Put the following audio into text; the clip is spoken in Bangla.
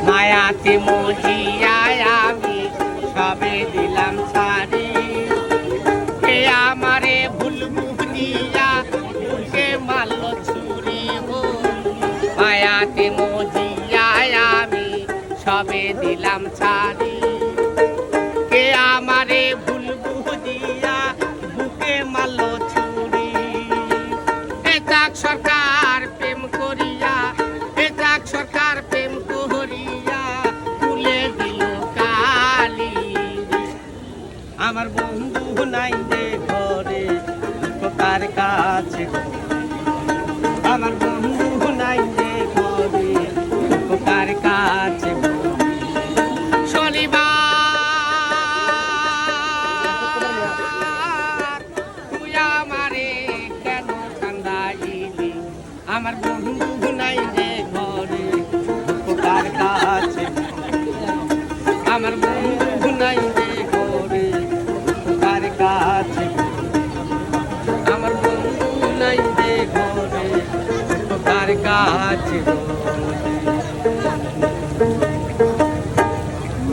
মায়াতে মজিয়ায় আমি সবে দিলাম ছাড়ি। কে আমারে ভুল বুঝিয়া বুকে মারল ছুরি গো। মায়াতে মজিয়ায় আমি সবে দিলাম ছাড়ি। কে আমারে ভুল বুঝিয়া বুকে মারল ছুরি। এ যাক সরকার প্রেম করিয়া, এ যাক সরকার প্রেম করিয়া তুলে দিল কালি। আমার বন্ধু নাই যে ঘরে কার কাছে, আমার বন্ধু নাই যে ঘরে কার কাছে। শনিবার তুই আমারে কেন কান্দাইলি। আমার বন্ধু নাই যে ঘরে কার কাছে, আমার বন্ধু নাই যে ঘরে কার কাছে, আমার বন্ধু নাই যে ঘরে কার কাছে।